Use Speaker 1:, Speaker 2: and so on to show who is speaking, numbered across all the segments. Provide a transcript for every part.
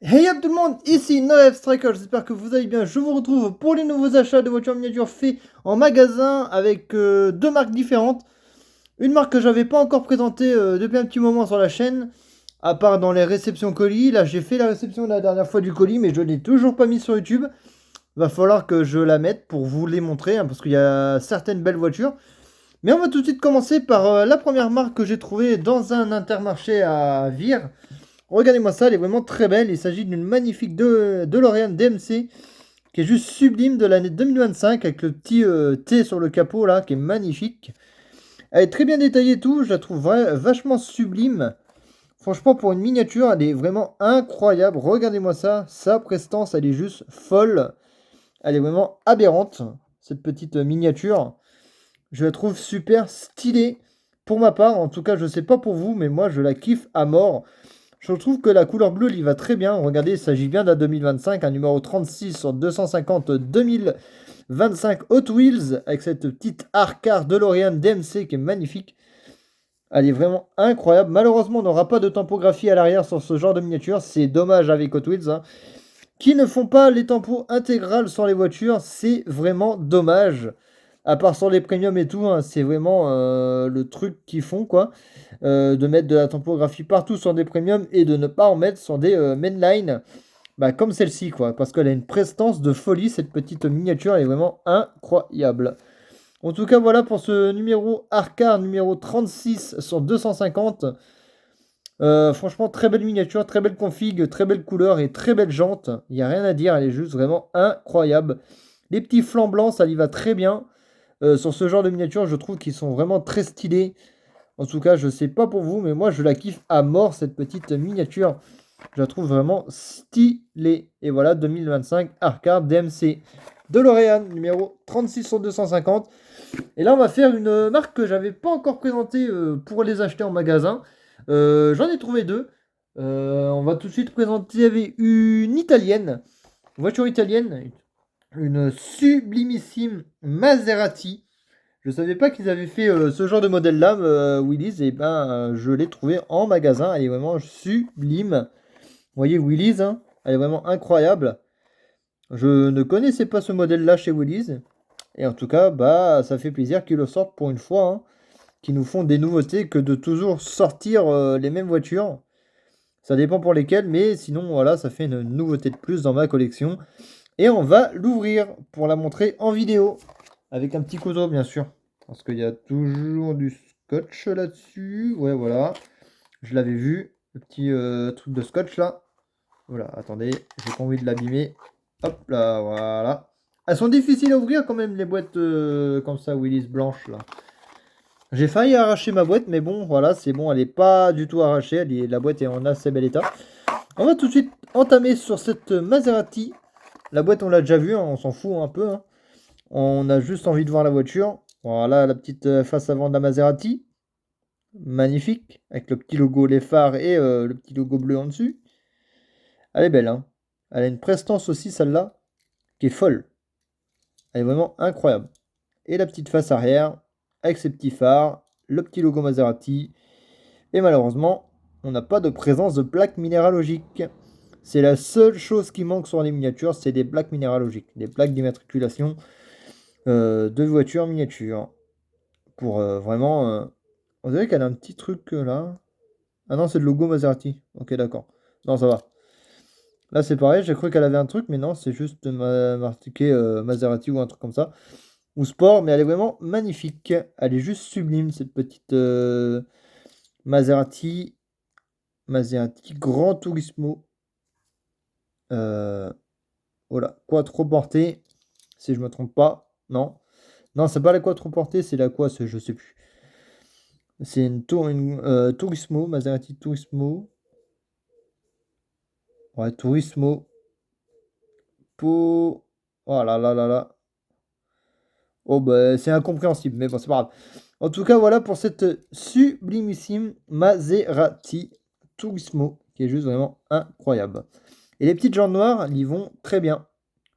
Speaker 1: Hey up tout le monde, ici Noef Striker, j'espère que vous allez bien. Je vous retrouve pour les nouveaux achats de voitures miniatures faits en magasin avec deux marques différentes. Une marque que j'avais pas encore présentée depuis un petit moment sur la chaîne, à part dans les réceptions colis. Là j'ai fait la réception la dernière fois du colis, mais je l'ai toujours pas mis sur YouTube. Va falloir que je la mette pour vous les montrer, hein, parce qu'il y a certaines belles voitures. Mais on va tout de suite commencer par la première marque que j'ai trouvée dans un intermarché à Vire. Regardez-moi ça, elle est vraiment très belle. Il s'agit d'une magnifique DeLorean DMC qui est juste sublime de l'année 2025 avec le petit T sur le capot là qui est magnifique. Elle est très bien détaillée et tout, je la trouve vachement sublime. Franchement, pour une miniature, elle est vraiment incroyable. Regardez-moi ça, sa prestance, elle est juste folle. Elle est vraiment aberrante, cette petite miniature. Je la trouve super stylée. Pour ma part, en tout cas, je sais pas pour vous, mais moi je la kiffe à mort. Je trouve que la couleur bleue, il va très bien. Regardez, il s'agit bien d'un 2025, un numéro 36 sur 250 2025 Hot Wheels, avec cette petite Arcar DeLorean DMC qui est magnifique. Elle est vraiment incroyable. Malheureusement, on n'aura pas de tempographie à l'arrière sur ce genre de miniature. C'est dommage avec Hot Wheels, hein, qui ne font pas les tempos intégrales sur les voitures. C'est vraiment dommage. À part sur les premiums et tout, hein, c'est vraiment le truc qu'ils font, quoi. De mettre de la topographie partout sur des premiums et de ne pas en mettre sur des mainline, bah, comme celle-ci, quoi. Parce qu'elle a une prestance de folie, cette petite miniature, elle est vraiment incroyable. En tout cas, voilà pour ce numéro Arcar numéro 36 sur 250. Franchement, très belle miniature, très belle config, très belle couleur et très belle jante. Il n'y a rien à dire, elle est juste vraiment incroyable. Les petits flancs blancs, ça y va très bien. Sur ce genre de miniature, je trouve qu'ils sont vraiment très stylés. En tout cas, je sais pas pour vous, mais moi je la kiffe à mort cette petite miniature. Je la trouve vraiment stylée. Et voilà, 2025 Arcade DMC DeLorean numéro 36 sur 250. Et là, on va faire une marque que j'avais pas encore présentée pour les acheter en magasin. J'en ai trouvé deux. On va tout de suite présenter une italienne, une voiture italienne, une sublimissime Maserati. Je savais pas qu'ils avaient fait ce genre de modèle-là, Willys, et ben je l'ai trouvé en magasin. Elle est vraiment sublime. Vous voyez Willys, hein, elle est vraiment incroyable. Je ne connaissais pas ce modèle-là chez Willys. Et en tout cas, bah ça fait plaisir qu'ils le sortent pour une fois, hein, qu'ils nous font des nouveautés que de toujours sortir les mêmes voitures. Ça dépend pour lesquelles, mais sinon voilà, ça fait une nouveauté de plus dans ma collection. Et on va l'ouvrir pour la montrer en vidéo. Avec un petit couteau, bien sûr. Parce qu'il y a toujours du scotch là-dessus. Ouais, voilà. Je l'avais vu. Le petit truc de scotch là. Voilà, attendez. J'ai pas envie de l'abîmer. Hop là, voilà. Elles sont difficiles à ouvrir quand même, les boîtes comme ça, Willys blanches là. J'ai failli arracher ma boîte, mais bon, voilà, c'est bon. Elle est pas du tout arrachée. La boîte est en assez bel état. On va tout de suite entamer sur cette Maserati. La boîte, on l'a déjà vue, hein, on s'en fout un peu, hein. On a juste envie de voir la voiture. Voilà la petite face avant de la Maserati. Magnifique. Avec le petit logo, les phares et le petit logo bleu en dessus. Elle est belle, hein. Elle a une prestance aussi, celle-là, qui est folle. Elle est vraiment incroyable. Et la petite face arrière, avec ses petits phares, le petit logo Maserati. Et malheureusement, on n'a pas de présence de plaques minéralogiques. C'est la seule chose qui manque sur les miniatures, c'est des plaques minéralogiques. Des plaques d'immatriculation de voitures miniatures. Pour vraiment... On dirait qu'elle a un petit truc là. Ah non, c'est le logo Maserati. Ok, d'accord. Non, ça va. Là, c'est pareil, j'ai cru qu'elle avait un truc, mais non, c'est juste marqué Maserati ou un truc comme ça. Ou Sport, mais elle est vraiment magnifique. Elle est juste sublime, cette petite Maserati. Maserati Grand Turismo. Voilà, quattro-portée, si je me trompe pas. Non. Non, c'est pas la quattro-portée, c'est la quoi, je sais plus. C'est une Turismo, Maserati Turismo. Ouais, Turismo. Oh là là là là. Oh bah c'est incompréhensible, mais bon, c'est pas grave. En tout cas, voilà pour cette sublimissime Maserati Turismo, qui est juste vraiment incroyable. Et les petites jantes noires, elles y vont très bien.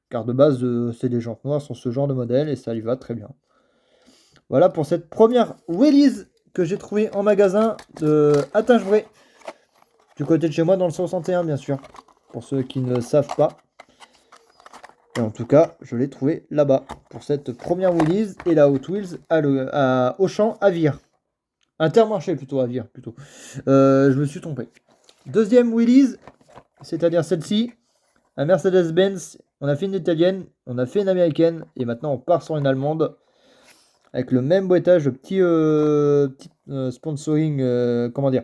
Speaker 1: Car de base, c'est des jantes noires sur ce genre de modèle, et ça y va très bien. Voilà pour cette première Willys que j'ai trouvée en magasin à Tingebray. Du côté de chez moi, dans le 61, bien sûr. pour ceux qui ne savent pas. Et en tout cas, je l'ai trouvé là-bas, pour cette première Willys et la Hot Wheels à Auchan à Vire. Intermarché plutôt, à Vire plutôt. Je me suis trompé. Deuxième Willys, c'est-à-dire celle-ci, un Mercedes-Benz. On a fait une italienne, on a fait une américaine, et maintenant on part sur une allemande. Avec le même boîtage, le petit sponsoring, comment dire,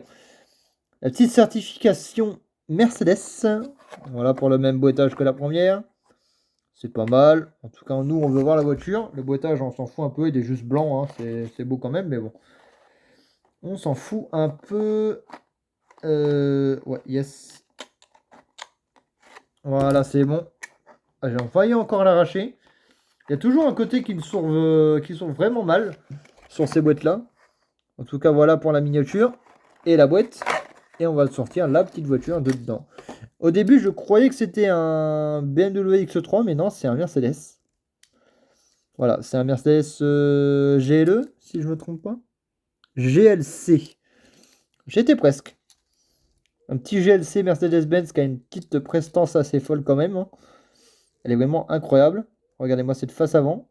Speaker 1: la petite certification Mercedes. Voilà pour le même boîtage que la première. C'est pas mal. En tout cas, nous, on veut voir la voiture. Le boîtage, on s'en fout un peu. Il est juste blanc. Hein. C'est beau quand même, mais bon. On s'en fout un peu. Ouais, yes. Voilà, c'est bon. Ah, j'ai failli encore l'arracher. Il y a toujours un côté qui sont vraiment mal sur ces boîtes-là. En tout cas, voilà pour la miniature et la boîte. Et on va sortir la petite voiture de dedans. Au début, je croyais que c'était un BMW X3, mais non, c'est un Mercedes. Voilà, c'est un Mercedes GLE, si je ne me trompe pas. GLC. J'étais presque. Un petit GLC Mercedes-Benz qui a une petite prestance assez folle quand même. Hein. Elle est vraiment incroyable. Regardez-moi cette face avant.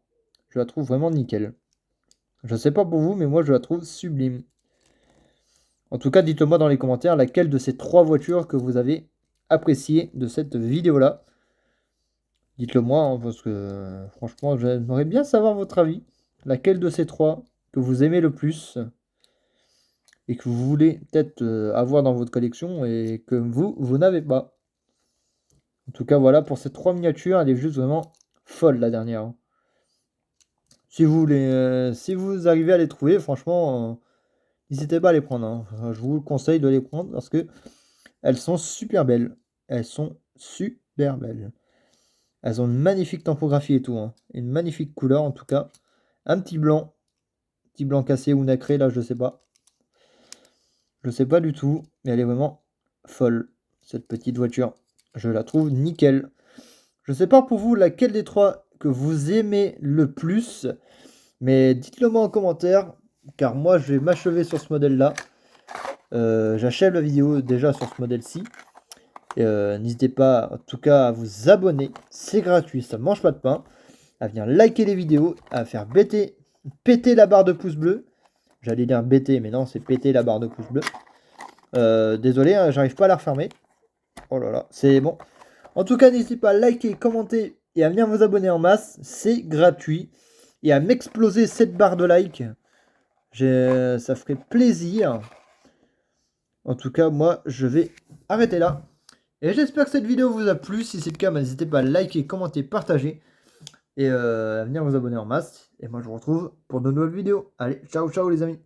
Speaker 1: Je la trouve vraiment nickel. Je ne sais pas pour vous, mais moi je la trouve sublime. En tout cas, dites-moi dans les commentaires laquelle de ces trois voitures que vous avez apprécié de cette vidéo-là. Dites-le moi, hein, parce que franchement, j'aimerais bien savoir votre avis. Laquelle de ces trois que vous aimez le plus et que vous voulez peut-être avoir dans votre collection et que vous n'avez pas. En tout cas, voilà, pour ces trois miniatures, elle est juste vraiment folle, la dernière. Hein. Si vous arrivez à les trouver, franchement, n'hésitez pas à les prendre. Hein. Je vous conseille de les prendre parce que elles sont super belles. Elles sont super belles. Elles ont une magnifique typographie et tout. Hein. Une magnifique couleur en tout cas. Un petit blanc cassé ou nacré là, je sais pas. Je sais pas du tout, mais elle est vraiment folle, cette petite voiture. Je la trouve nickel. Je sais pas pour vous laquelle des trois que vous aimez le plus, mais dites-le moi en commentaire, car moi je vais m'achever sur ce modèle-là. J'achève la vidéo déjà sur ce modèle-ci. N'hésitez pas en tout cas à vous abonner, c'est gratuit, ça ne mange pas de pain. À venir liker les vidéos, à faire péter la barre de pouce bleu. J'allais dire bêter, mais non, c'est péter la barre de pouce bleu. Désolé, hein, j'arrive pas à la refermer. Oh là là, c'est bon. En tout cas, n'hésitez pas à liker, commenter et à venir vous abonner en masse. C'est gratuit. Et à m'exploser cette barre de like. Ça ferait plaisir. En tout cas, moi, je vais arrêter là. Et j'espère que cette vidéo vous a plu. Si c'est le cas, n'hésitez pas à liker, commenter, partager. Et à venir vous abonner en masse. Et moi, je vous retrouve pour de nouvelles vidéos. Allez, ciao, ciao les amis.